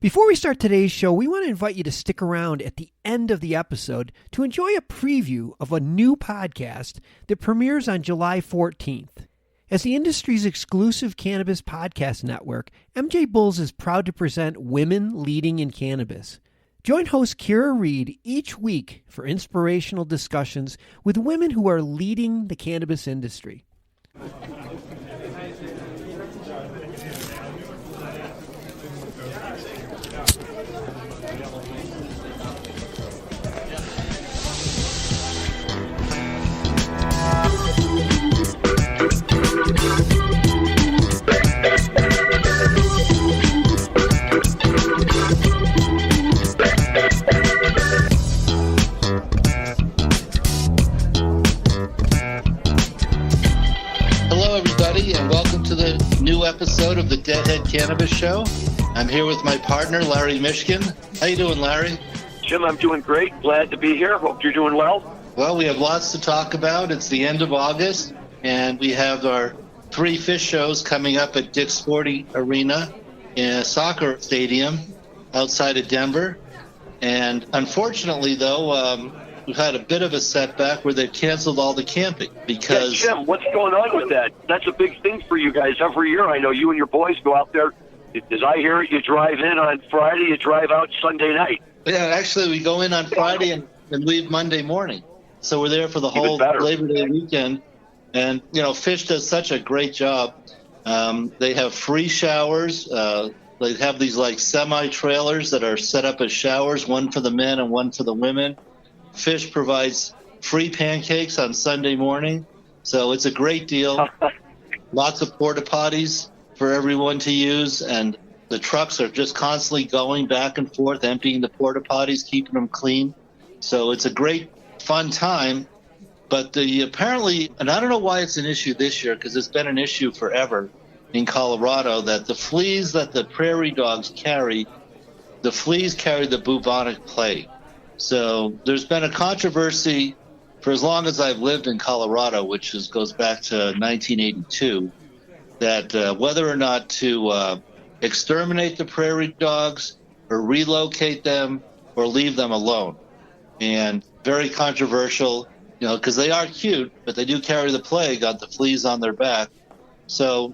Before we start today's show, we want to invite you to stick around at the end of the episode to enjoy a preview of a new podcast that premieres on July 14th. As the industry's exclusive cannabis podcast network, MJBulls is proud to present Women Leading in Cannabis. Join host Kira Reed each week for inspirational discussions with women who are leading the cannabis industry. And welcome to the new episode of the Deadhead Cannabis Show. I'm here with my partner, Larry Mishkin. How you doing, Larry? Jim, I'm doing great. Glad to be here. Hope you're doing well. Well, we have lots to talk about. It's the end of August, and we have our 3 Phish shows coming up at Dick's Sporting Arena in a soccer stadium outside of Denver. And unfortunately, though, we've had a bit of a setback where they've canceled all the camping because... Yeah, Jim, what's going on with that? That's a big thing for you guys. Every year, I know you and your boys go out there. As I hear it, you drive in on Friday, you drive out Sunday night. Yeah, actually, we go in on Friday and leave Monday morning. So we're there for the whole Labor Day weekend. And, you know, Phish does such a great job. They have free showers. They have these, like, semi-trailers that are set up as showers, one for the men and one for the women. Phish provides free pancakes on Sunday morning, so it's a great deal. Lots of porta potties for everyone to use, and the trucks are just constantly going back and forth, emptying the porta potties, keeping them clean. So it's a great, fun time. But apparently, and I don't know why it's an issue this year, because it's been an issue forever in Colorado, that the fleas that the prairie dogs carry, the fleas carry the bubonic plague. So there's been a controversy for as long as I've lived in Colorado, which goes back to 1982, that whether or not to exterminate the prairie dogs or relocate them or leave them alone. And very controversial, you know, because they are cute, but they do carry the plague on the fleas on their back. So,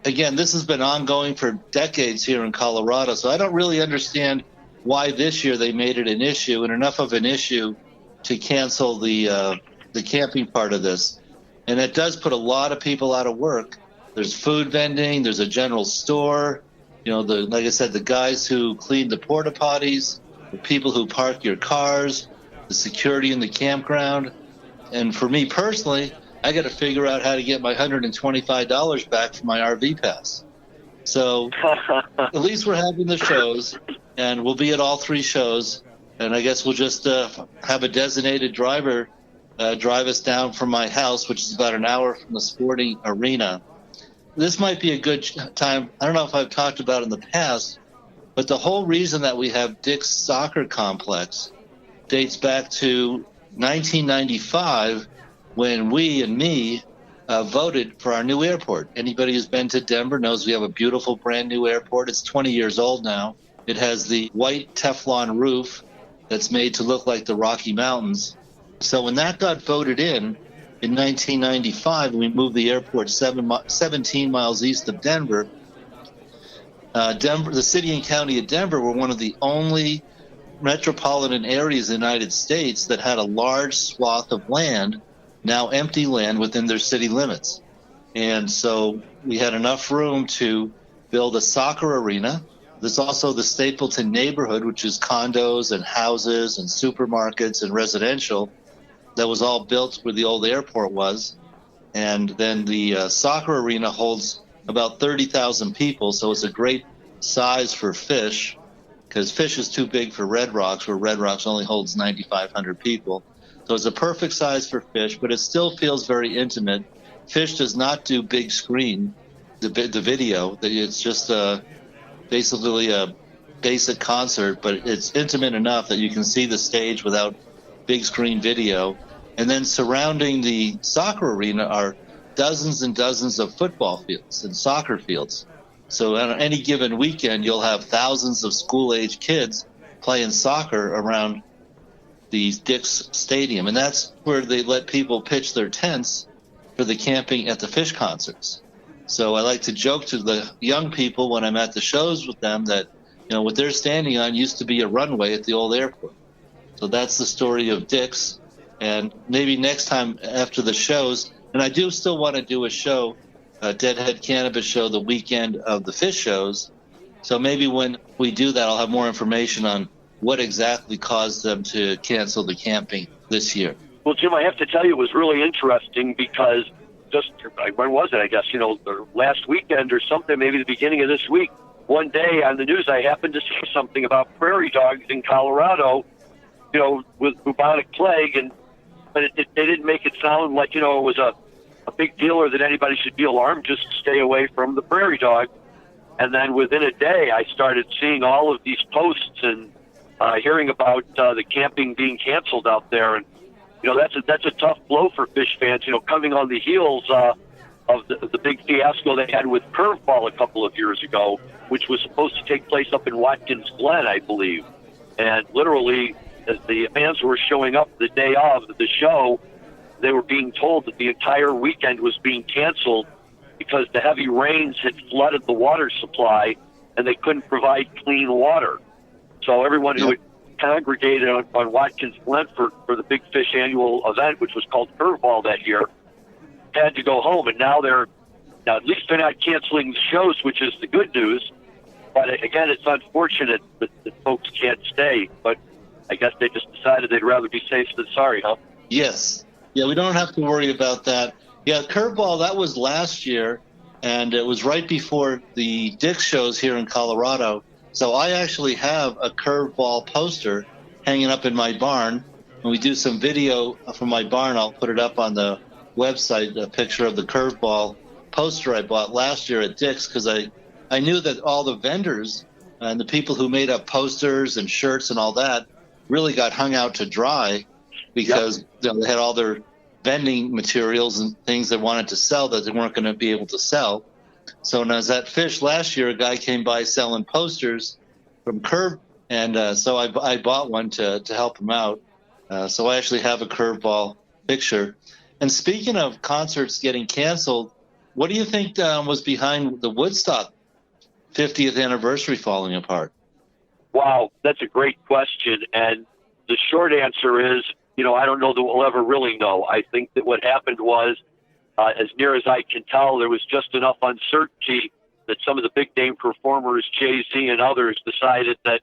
again, this has been ongoing for decades here in Colorado, so I don't really understand why this year they made it an issue, and enough of an issue to cancel the camping part of this. And it does put a lot of people out of work. There's food vending, there's a general store, you know, like I said, the guys who clean the porta potties, the people who park your cars, the security in the campground. And for me personally, I got to figure out how to get my $125 back for my RV pass. So at least we're having the shows. And we'll be at all 3 shows, and I guess we'll just have a designated driver drive us down from my house, which is about an hour from the sporting arena. This might be a good time. I don't know if I've talked about it in the past, but the whole reason that we have Dick's Soccer Complex dates back to 1995 when me voted for our new airport. Anybody who's been to Denver knows we have a beautiful brand new airport. It's 20 years old now. It has the white Teflon roof that's made to look like the Rocky Mountains. So when that got voted in 1995, we moved the airport 17 miles east of Denver. The city and county of Denver were one of the only metropolitan areas in the United States that had a large swath of land, now empty land, within their city limits. And so we had enough room to build a soccer arena. There's also the Stapleton neighborhood, which is condos and houses and supermarkets and residential, that was all built where the old airport was. And then the soccer arena holds about 30,000 people, so it's a great size for Phish, because Phish is too big for Red Rocks, where Red Rocks only holds 9,500 people. So it's a perfect size for Phish, but it still feels very intimate. Phish does not do big screen, the video. It's just basically a basic concert, but it's intimate enough that you can see the stage without big screen video. And then surrounding the soccer arena are dozens and dozens of football fields and soccer fields. So on any given weekend, you'll have thousands of school-age kids playing soccer around the Dick's Stadium. And that's where they let people pitch their tents for the camping at the Phish concerts. So I like to joke to the young people when I'm at the shows with them that, what they're standing on used to be a runway at the old airport. So that's the story of Dick's. And maybe next time after the shows, and I do still want to do a show, a Deadhead Cannabis show, the weekend of the Phish shows. So maybe when we do that, I'll have more information on what exactly caused them to cancel the camping this year. Well, Jim, I have to tell you, it was really interesting because just, when was it? I guess, the last weekend or something, maybe the beginning of this week. One day on the news, I happened to see something about prairie dogs in Colorado, with bubonic plague, but they didn't make it sound like, it was a big deal or that anybody should be alarmed. Just stay away from the prairie dog. And then within a day, I started seeing all of these posts and hearing about the camping being canceled out there. And, that's a tough blow for Phish fans, coming on the heels of the big fiasco they had with Curveball a couple of years ago, which was supposed to take place up in Watkins Glen, I believe. And literally, as the fans were showing up the day of the show, they were being told that the entire weekend was being canceled because the heavy rains had flooded the water supply and they couldn't provide clean water. So everyone who had congregated on Watkins Glen for the Big Phish annual event, which was called Curveball that year, had to go home. And now at least they're not canceling the shows, which is the good news. But again, it's unfortunate that folks can't stay. But I guess they just decided they'd rather be safe than sorry, huh? Yes. Yeah, we don't have to worry about that. Yeah, Curveball, that was last year, and it was right before the Dick's shows here in Colorado. So I actually have a Curveball poster hanging up in my barn. When we do some video from my barn, I'll put it up on the website, a picture of the Curveball poster I bought last year at Dick's, because I knew that all the vendors and the people who made up posters and shirts and all that really got hung out to dry because they had all their vending materials and things they wanted to sell that they weren't going to be able to sell. So when I was at Phish last year, a guy came by selling posters from Curve, and so I bought one to help him out. So I actually have a Curveball picture. And speaking of concerts getting canceled, what do you think was behind the Woodstock 50th anniversary falling apart? Wow, that's a great question. And the short answer is, I don't know that we'll ever really know. I think that what happened was, as near as I can tell, there was just enough uncertainty that some of the big name performers, Jay-Z and others, decided that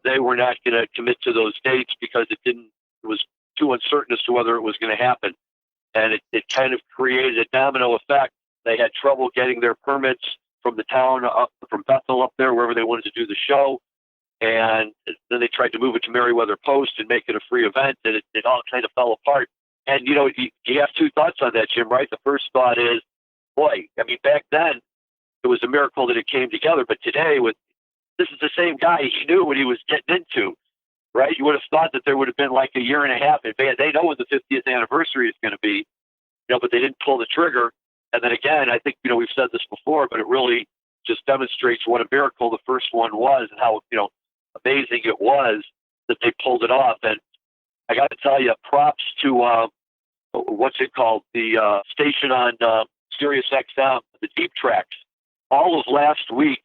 they were not going to commit to those dates because it was too uncertain as to whether it was going to happen. And it kind of created a domino effect. They had trouble getting their permits from the town from Bethel up there, wherever they wanted to do the show. And then they tried to move it to Meriwether Post and make it a free event, and it all kind of fell apart. And, you have two thoughts on that, Jim, right? The first thought is, boy, back then, it was a miracle that it came together. But today, this is the same guy. He knew what he was getting into, right? You would have thought that there would have been like a year and a half. They know when the 50th anniversary is going to be, but they didn't pull the trigger. And then again, I think, we've said this before, but it really just demonstrates what a miracle the first one was and how, amazing it was that they pulled it off. And I got to tell you, props to what's it called, the station on Sirius XM, the Deep Tracks. All of last week,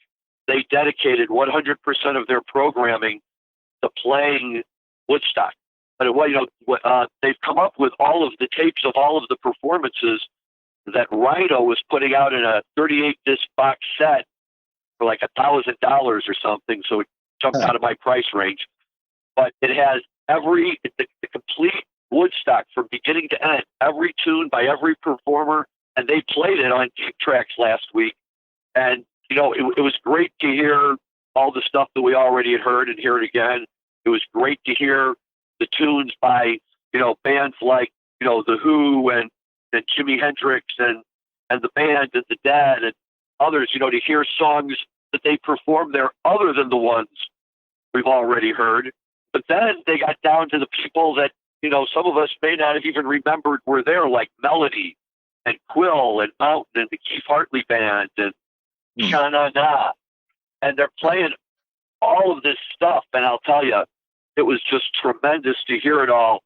they dedicated 100% of their programming to playing Woodstock. But they've come up with all of the tapes of all of the performances that Rhino was putting out in a 38-disc box set for like $1,000 or something. So it jumped out of my price range. But it has the complete Woodstock from beginning to end, every tune by every performer, and they played it on Deep Tracks last week. And, it was great to hear all the stuff that we already had heard and hear it again. It was great to hear the tunes by, bands like, The Who and Jimi Hendrix and the band and the Dead and others, to hear songs that they performed there other than the ones we've already heard. But then they got down to the people that, some of us may not have even remembered were there, like Melody and Quill and Mountain and the Keith Hartley Band and Sha-na-na. And they're playing all of this stuff. And I'll tell you, it was just tremendous to hear it all,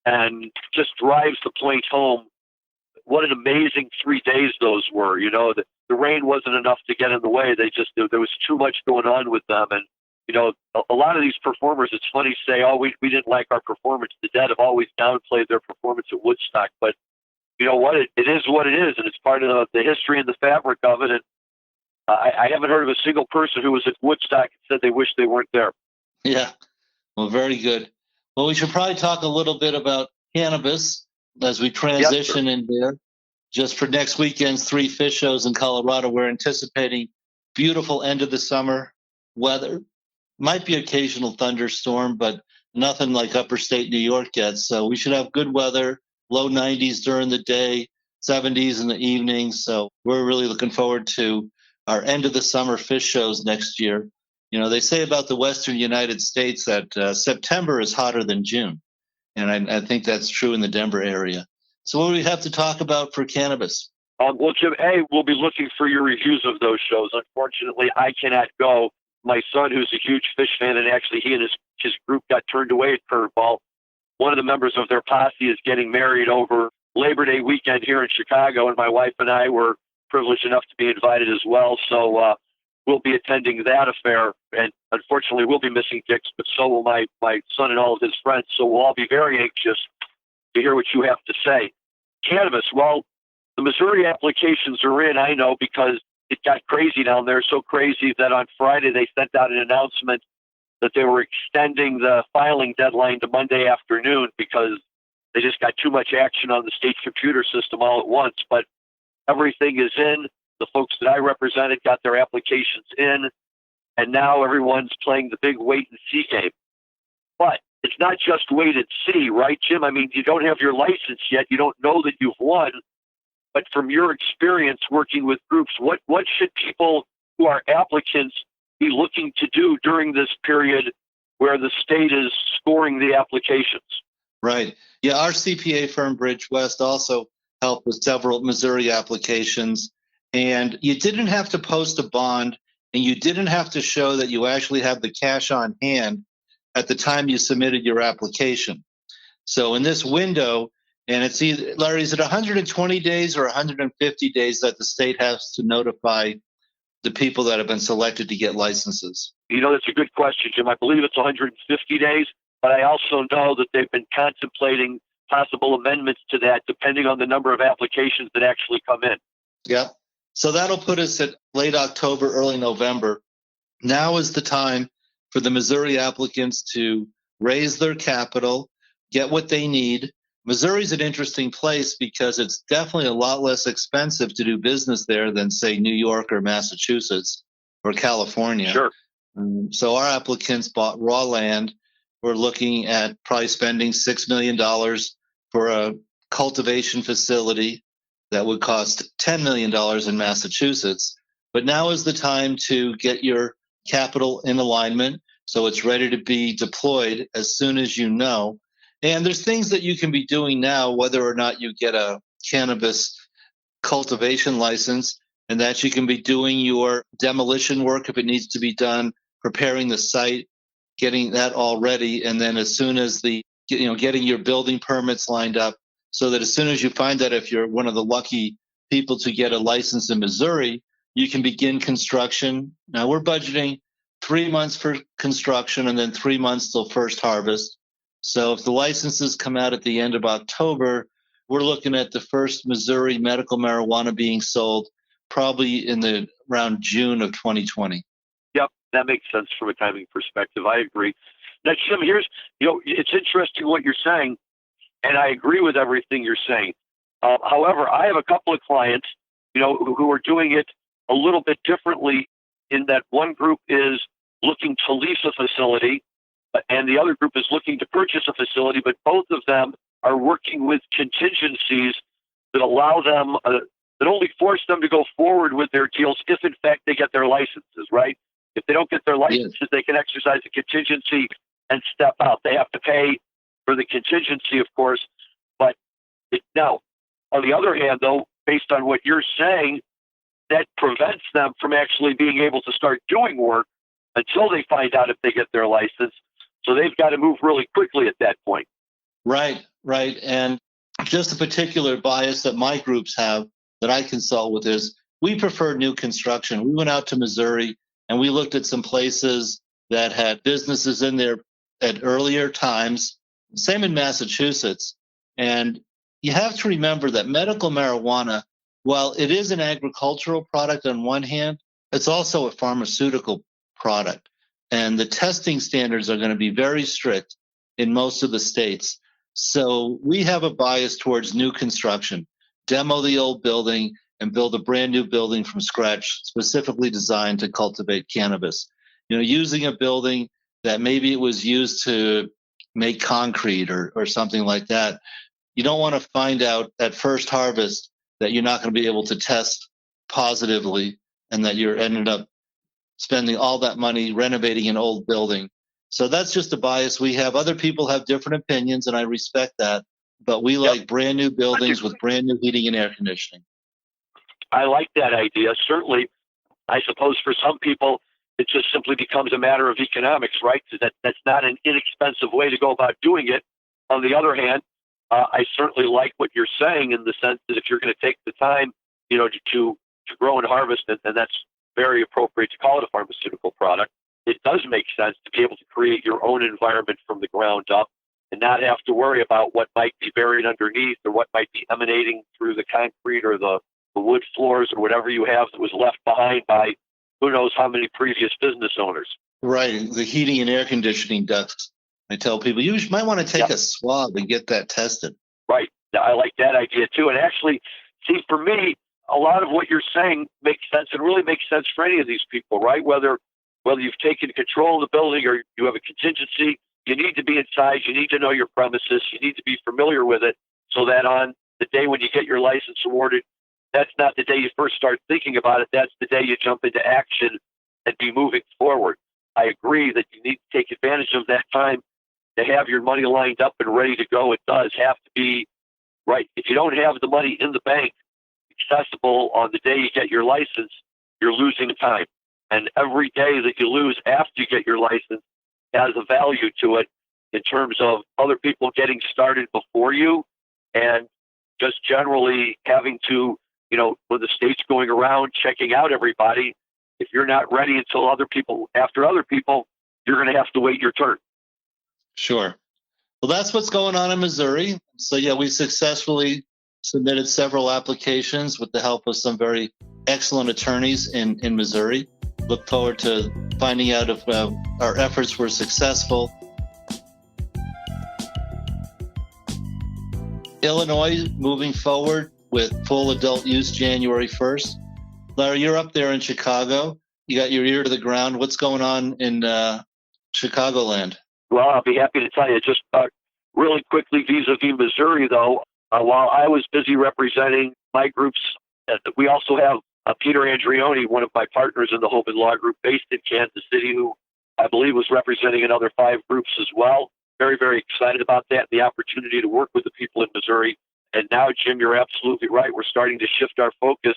and just drives the point home what an amazing 3 days those were. You know, the rain wasn't enough to get in the way. There was too much going on with them. And, you know, a lot of these performers, it's funny to say, oh, we didn't like our performance. The Dead have always downplayed their performance at Woodstock. But you know what? It is what it is, and it's part of the history and the fabric of it. And I haven't heard of a single person who was at Woodstock and said they wish they weren't there. Yeah, well, very good. Well, we should probably talk a little bit about cannabis as we transition in there. Just for next weekend's 3 Phish shows in Colorado, we're anticipating beautiful end of the summer weather. Might be occasional thunderstorm, but nothing like upper state New York gets. So we should have good weather, low 90s during the day, 70s in the evening. So we're really looking forward to our end of the summer Phish shows next year. You know, they say about the Western United States that September is hotter than June. And I think that's true in the Denver area. So what do we have to talk about for cannabis? Well, Jim, we'll be looking for your reviews of those shows. Unfortunately, I cannot go. My son, who's a huge Phish fan, and actually he and his group got turned away at Curveball. One of the members of their posse is getting married over Labor Day weekend here in Chicago, and my wife and I were privileged enough to be invited as well. So we'll be attending that affair, and unfortunately we'll be missing Dick's, but so will my son and all of his friends. So we'll all be very anxious to hear what you have to say. Cannabis, well, the Missouri applications are in, I know, because it got crazy down there, so crazy that on Friday they sent out an announcement that they were extending the filing deadline to Monday afternoon because they just got too much action on the state computer system all at once. But everything is in. The folks that I represented got their applications in, and now everyone's playing the big wait and see game. But it's not just wait and see, right, Jim? I mean, you don't have your license yet. You don't know that you've won. But from your experience working with groups, what should people who are applicants be looking to do during this period where the state is scoring the applications? Right. Yeah, our CPA firm, Bridge West, also helped with several Missouri applications. And you didn't have to post a bond, and you didn't have to show that you actually have the cash on hand at the time you submitted your application. So in this window, and it's either, Larry, is it 120 days or 150 days that the state has to notify the people that have been selected to get licenses? You know, that's a good question, Jim. I believe it's 150 days, but I also know that they've been contemplating possible amendments to that depending on the number of applications that actually come in. Yeah. So that'll put us at late October, early November. Now is the time for the Missouri applicants to raise their capital, get what they need. Missouri's an interesting place because it's definitely a lot less expensive to do business there than, say, New York or Massachusetts or California. Sure. So our applicants bought raw land. We're looking at probably spending $6 million for a cultivation facility that would cost $10 million in Massachusetts. But now is the time to get your capital in alignment so it's ready to be deployed as soon as you know. And there's things that you can be doing now, whether or not you get a cannabis cultivation license, and that you can be doing your demolition work if it needs to be done, preparing the site, getting that all ready, and then as soon as getting your building permits lined up, so that as soon as you find that if you're one of the lucky people to get a license in Missouri, you can begin construction. Now we're budgeting 3 months for construction and then 3 months till first harvest. So if the licenses come out at the end of October, we're looking at the first Missouri medical marijuana being sold probably in around June of 2020. Yep, that makes sense from a timing perspective. I agree. Now, Jim, it's interesting what you're saying, and I agree with everything you're saying. However, I have a couple of clients, who are doing it a little bit differently in that one group is looking to lease a facility and the other group is looking to purchase a facility, but both of them are working with contingencies that allow them, that only force them to go forward with their deals if, in fact, they get their licenses, right? If they don't get their licenses, They can exercise a contingency and step out. They have to pay for the contingency, of course. But now, on the other hand, though, based on what you're saying, that prevents them from actually being able to start doing work until they find out if they get their license. So they've got to move really quickly at that point. Right. And just a particular bias that my groups have that I consult with is we prefer new construction. We went out to Missouri and we looked at some places that had businesses in there at earlier times, same in Massachusetts. And you have to remember that medical marijuana, while it is an agricultural product on one hand, it's also a pharmaceutical product. And the testing standards are going to be very strict in most of the states. So we have a bias towards new construction, demo the old building and build a brand new building from scratch, specifically designed to cultivate cannabis. Using a building that maybe it was used to make concrete or something like that. You don't want to find out at first harvest that you're not going to be able to test positively and that you're ended up spending all that money renovating an old building. So that's just a bias we have. Other people have different opinions, and I respect that. But we like brand new buildings with brand new heating and air conditioning. I like that idea. Certainly, I suppose for some people, it just simply becomes a matter of economics, right? That's not an inexpensive way to go about doing it. On the other hand, I certainly like what you're saying in the sense that if you're going to take the time, to grow and harvest it, and that's very appropriate to call it a pharmaceutical product, it does make sense to be able to create your own environment from the ground up and not have to worry about what might be buried underneath or what might be emanating through the concrete or the wood floors or whatever you have that was left behind by who knows how many previous business owners. Right. The heating and air conditioning ducts. I tell people, you might want to take a swab and get that tested. Right. I like that idea too. And actually, see, for me, a lot of what you're saying makes sense and really makes sense for any of these people, right? Whether you've taken control of the building or you have a contingency, you need to be inside, you need to know your premises, you need to be familiar with it so that on the day when you get your license awarded, that's not the day you first start thinking about it. That's the day you jump into action and be moving forward. I agree that you need to take advantage of that time to have your money lined up and ready to go. It does have to be right. If you don't have the money in the bank accessible on the day you get your license, you're losing time. And every day that you lose after you get your license has a value to it in terms of other people getting started before you and just generally having to, when the state's going around checking out everybody, if you're not ready until after other people, you're going to have to wait your turn. Sure. Well, that's what's going on in Missouri. So, we successfully submitted several applications with the help of some very excellent attorneys in Missouri. Look forward to finding out if our efforts were successful. Illinois moving forward with full adult use January 1st. Larry, you're up there in Chicago. You got your ear to the ground. What's going on in Chicagoland? Well, I'll be happy to tell you just really quickly vis-a-vis Missouri, though. While I was busy representing my groups, we also have Peter Andrioni, one of my partners in the Hope and Law Group based in Kansas City, who I believe was representing another 5 groups as well. Very, very excited about that, the opportunity to work with the people in Missouri. And now, Jim, you're absolutely right. We're starting to shift our focus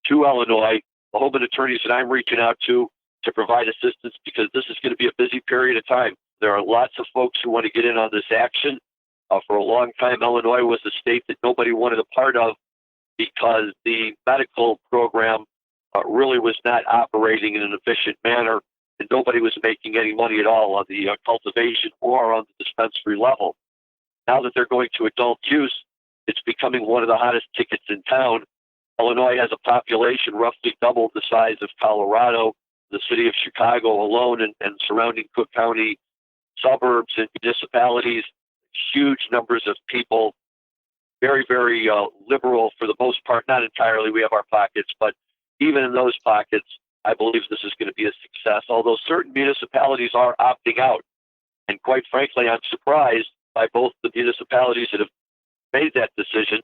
to Illinois. The Hope and attorneys that I'm reaching out to provide assistance because this is going to be a busy period of time. There are lots of folks who want to get in on this action. For a long time, Illinois was a state that nobody wanted a part of because the medical program really was not operating in an efficient manner, and nobody was making any money at all on the cultivation or on the dispensary level. Now that they're going to adult use, it's becoming one of the hottest tickets in town. Illinois has a population roughly double the size of Colorado, the city of Chicago alone, and surrounding Cook County suburbs and municipalities, huge numbers of people, very, very liberal for the most part, not entirely. We have our pockets, but even in those pockets, I believe this is going to be a success, although certain municipalities are opting out. And quite frankly, I'm surprised by both the municipalities that have made that decision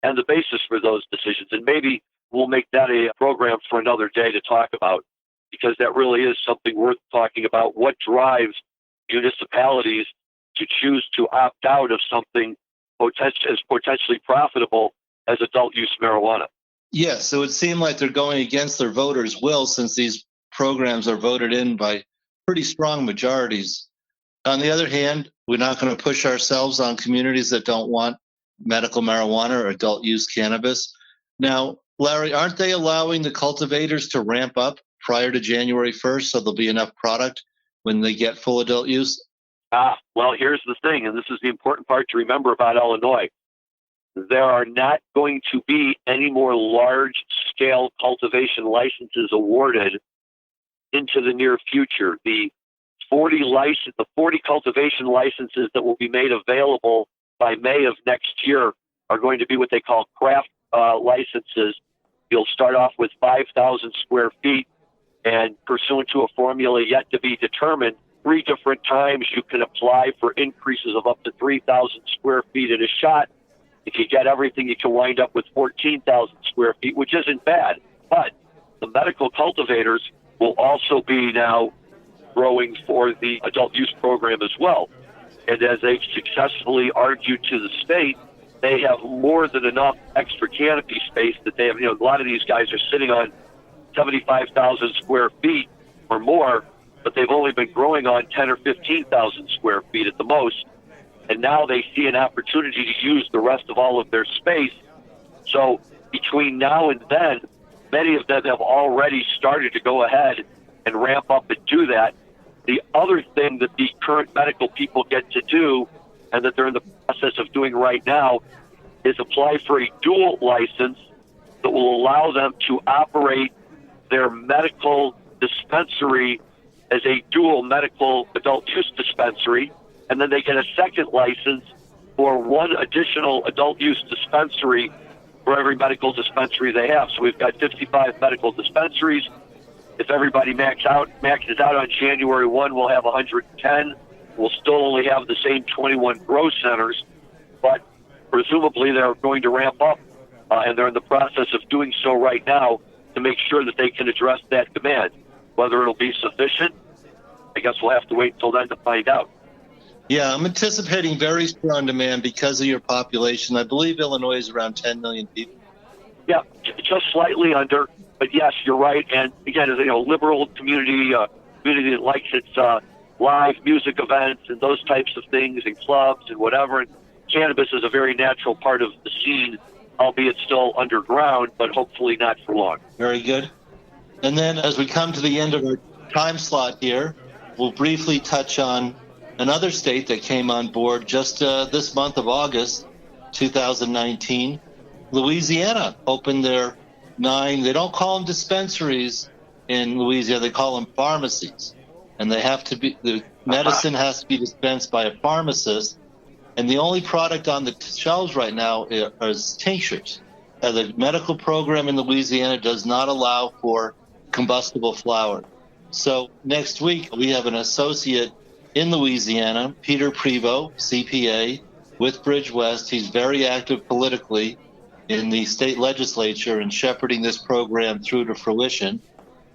and the basis for those decisions. And maybe we'll make that a program for another day to talk about, because that really is something worth talking about. What drives municipalities to choose to opt out of something as potentially profitable as adult use marijuana? Yes, so it seemed like they're going against their voters' will since these programs are voted in by pretty strong majorities. On the other hand, we're not going to push ourselves on communities that don't want medical marijuana or adult use cannabis. Now, Larry, aren't they allowing the cultivators to ramp up prior to January 1st so there'll be enough product when they get full adult use? Well, here's the thing, and this is the important part to remember about Illinois. There are not going to be any more large-scale cultivation licenses awarded into the near future. The 40 cultivation licenses that will be made available by May of next year are going to be what they call craft licenses. You'll start off with 5,000 square feet, and pursuant to a formula yet to be determined, 3 different times you can apply for increases of up to 3,000 square feet at a shot. If you get everything, you can wind up with 14,000 square feet, which isn't bad. But the medical cultivators will also be now growing for the adult use program as well. And as they've successfully argued to the state, they have more than enough extra canopy space that they have. A lot of these guys are sitting on 75,000 square feet or more, but they've only been growing on 10 or 15,000 square feet at the most. And now they see an opportunity to use the rest of all of their space. So between now and then, many of them have already started to go ahead and ramp up and do that. The other thing that the current medical people get to do, and that they're in the process of doing right now, is apply for a dual license that will allow them to operate their medical dispensary as a dual medical adult use dispensary, and then they get a second license for one additional adult use dispensary for every medical dispensary they have. So we've got 55 medical dispensaries. If everybody maxes out on January 1, we'll have 110. We'll still only have the same 21 grow centers, but presumably they're going to ramp up, and they're in the process of doing so right now to make sure that they can address that demand. Whether it'll be sufficient, I guess we'll have to wait until then to find out. Yeah, I'm anticipating very strong demand because of your population. I believe Illinois is around 10 million people. Yeah, just slightly under, but yes, you're right. And again, as liberal community that likes its live music events and those types of things and clubs and whatever. And cannabis is a very natural part of the scene, albeit still underground, but hopefully not for long. Very good. And then as we come to the end of our time slot here, we'll briefly touch on another state that came on board just this month of August 2019. Louisiana opened their 9, they don't call them dispensaries in Louisiana, they call them pharmacies. And they have to be, the medicine has to be dispensed by a pharmacist. And the only product on the shelves right now is tinctures. The medical program in Louisiana does not allow for combustible flower. So next week, we have an associate in Louisiana, Peter Prevost, CPA, with Bridge West. He's very active politically in the state legislature and shepherding this program through to fruition.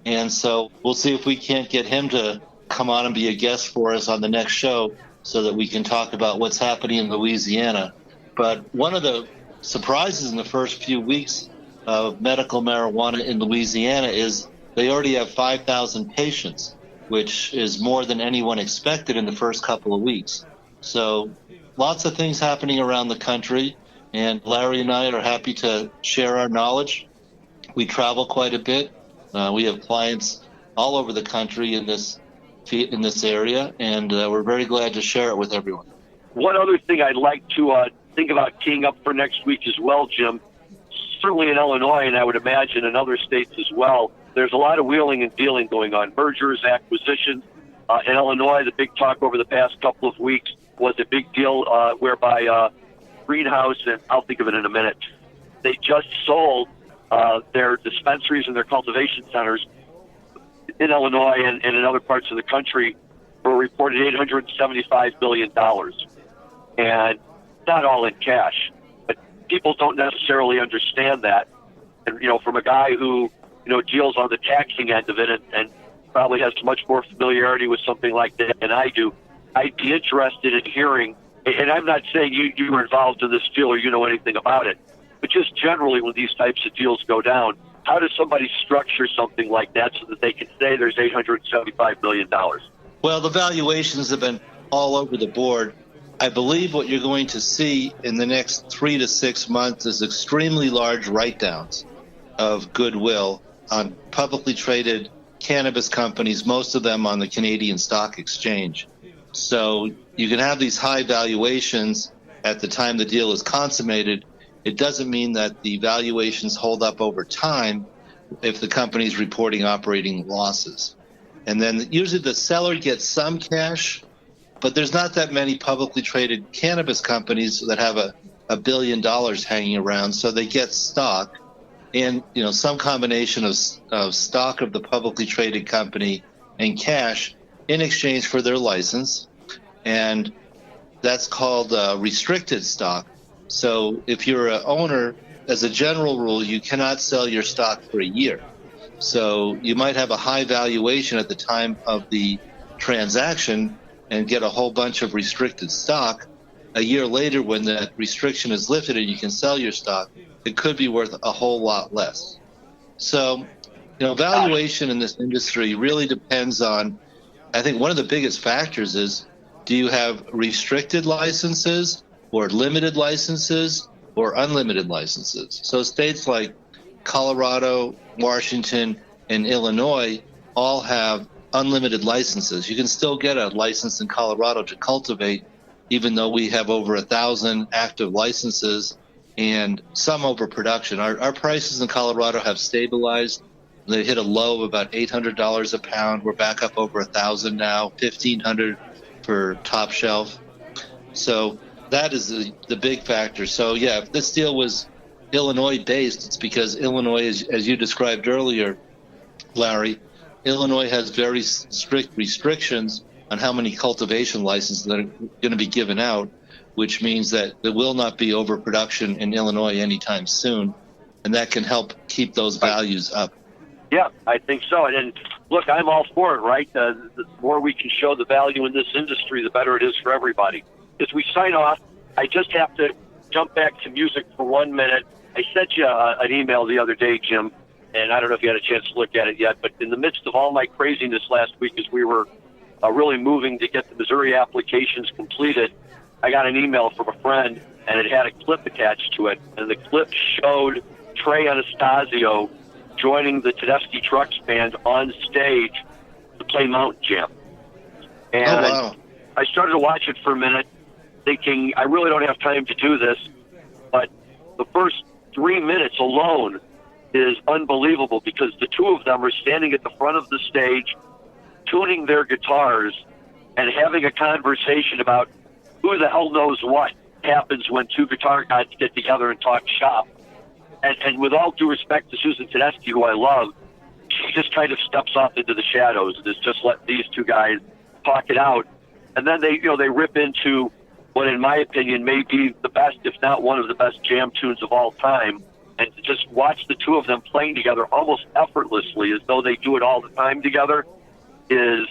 And so we'll see if we can't get him to come on and be a guest for us on the next show so that we can talk about what's happening in Louisiana. But one of the surprises in the first few weeks of medical marijuana in Louisiana is they already have 5,000 patients, which is more than anyone expected in the first couple of weeks. So lots of things happening around the country, and Larry and I are happy to share our knowledge. We travel quite a bit. We have clients all over the country in this area, and we're very glad to share it with everyone. One other thing I'd like to think about teeing up for next week as well, Jim, certainly in Illinois, and I would imagine in other states as well, there's a lot of wheeling and dealing going on, mergers, acquisitions. In Illinois, the big talk over the past couple of weeks was a big deal whereby Greenhouse, and I'll think of it in a minute, they just sold their dispensaries and their cultivation centers in Illinois and in other parts of the country for a reported $875 billion. And not all in cash, but people don't necessarily understand that. And, from a guy who, deals on the taxing end of it and probably has much more familiarity with something like that than I do, I'd be interested in hearing, and I'm not saying you were involved in this deal or you know anything about it, but but just generally when these types of deals go down, how does somebody structure something like that so that they can say there's $875 million? Well, the valuations have been all over the board. I believe what you're going to see in the next 3 to 6 months is extremely large write-downs of goodwill on publicly traded cannabis companies, most of them on the Canadian Stock Exchange. So you can have these high valuations at the time the deal is consummated. It doesn't mean that the valuations hold up over time if the company's reporting operating losses. And then usually the seller gets some cash, but there's not that many publicly traded cannabis companies that have $1 billion hanging around, so they get stock and some combination of stock of the publicly traded company and cash in exchange for their license, and that's called restricted stock. So if you're an owner, as a general rule, you cannot sell your stock for a year. So you might have a high valuation at the time of the transaction and get a whole bunch of restricted stock. A year later, when that restriction is lifted and you can sell your stock, it could be worth a whole lot less. So, valuation in this industry really depends on, I think one of the biggest factors is, do you have restricted licenses or limited licenses or unlimited licenses? So states like Colorado, Washington, and Illinois all have unlimited licenses. You can still get a license in Colorado to cultivate, even though we have over 1,000 active licenses and some overproduction. Our prices in Colorado have stabilized. They hit a low of about $800 a pound. We're back up over 1,000 now, $1,500 for top shelf. So that is the big factor. So yeah, if this deal was Illinois based, it's because Illinois, as you described earlier, Larry, Illinois has very strict restrictions on how many cultivation licenses that are going to be given out, which means that there will not be overproduction in Illinois anytime soon, and that can help keep those values up. Yeah, I think so. And look, I'm all for it, right? The more we can show the value in this industry, the better it is for everybody. As we sign off, I just have to jump back to music for 1 minute. I sent you an email the other day, Jim, and I don't know if you had a chance to look at it yet, but in the midst of all my craziness last week as we were really moving to get the Missouri applications completed, I got an email from a friend, and it had a clip attached to it, and the clip showed Trey Anastasio joining the Tedeschi Trucks Band on stage to play Mountain Jam. And wow. I started to watch it for a minute, thinking, I really don't have time to do this, but the first 3 minutes alone is unbelievable because the two of them are standing at the front of the stage, tuning their guitars and having a conversation about who the hell knows what happens when two guitar guys get together and talk shop. And with all due respect to Susan Tedeschi, who I love, she just kind of steps off into the shadows and has just let these two guys talk it out. And then they rip into what, in my opinion, may be the best, if not one of the best jam tunes of all time. And to just watch the two of them playing together almost effortlessly, as though they do it all the time together, is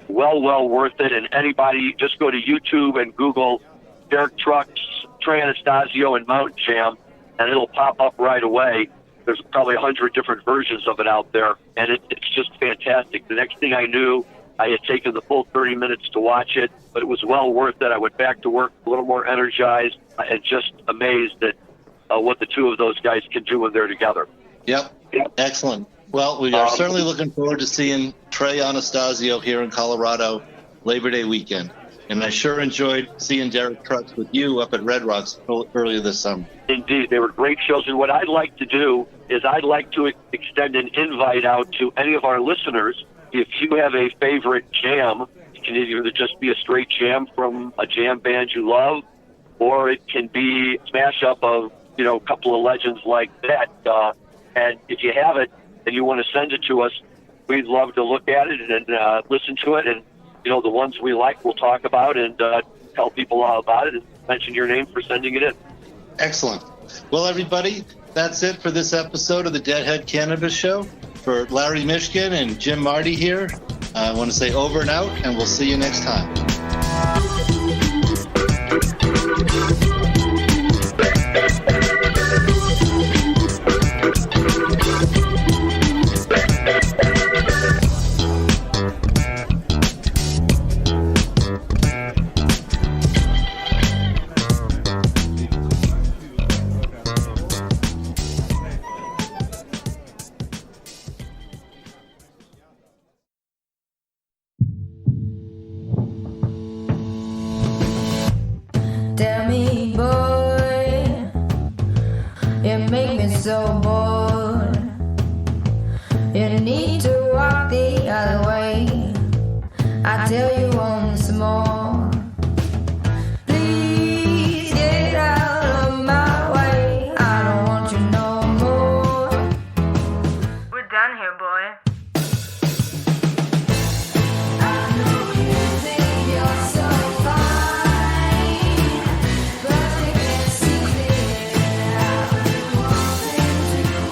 well worth it. And anybody, just go to YouTube and Google Derek Trucks, Trey Anastasio, and Mountain Jam, and it'll pop up right away. There's probably 100 different versions of it out there, and it's just fantastic. The next thing I knew, I had taken the full 30 minutes to watch it, but it was well worth it. I went back to work a little more energized and just amazed at what the two of those guys can do when they're together. Yep. Excellent. Well, we are certainly looking forward to seeing Trey Anastasio here in Colorado Labor Day weekend. And I sure enjoyed seeing Derek Trucks with you up at Red Rocks earlier this summer. Indeed, they were great shows. And what I'd like to do is I'd like to extend an invite out to any of our listeners. If you have a favorite jam, it can either just be a straight jam from a jam band you love, or it can be a smash-up of, a couple of legends like that. And if you have it and you want to send it to us, we'd love to look at it and listen to it. And, the ones we like, we'll talk about and tell people all about it and mention your name for sending it in. Excellent. Well, everybody, that's it for this episode of the Deadhead Cannabis Show. For Larry Mishkin and Jim Marty here, I want to say over and out, and we'll see you next time. more. Please get out of my way. I don't want you no more. We're done here, boy. I know you think you're so fine, but you can't see it. I've been wanting to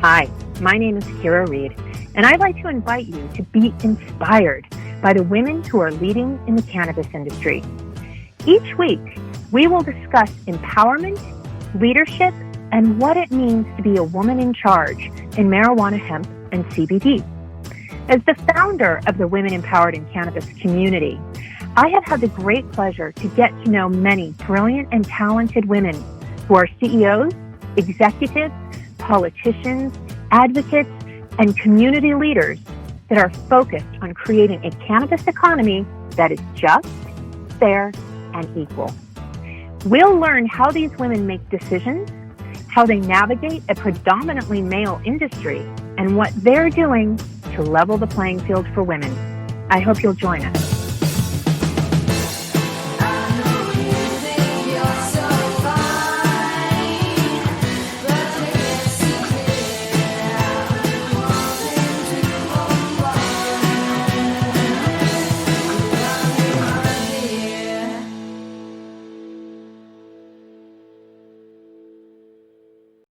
Hi, my name is Kira Reed, and I'd like to invite you to be inspired by the women who are leading in the cannabis industry. Each week, we will discuss empowerment, leadership, and what it means to be a woman in charge in marijuana, hemp, and CBD. As the founder of the Women Empowered in Cannabis community, I have had the great pleasure to get to know many brilliant and talented women who are CEOs, executives, politicians, advocates, and community leaders that are focused on creating a cannabis economy that is just, fair, and equal. We'll learn how these women make decisions, how they navigate a predominantly male industry, and what they're doing to level the playing field for women. I hope you'll join us.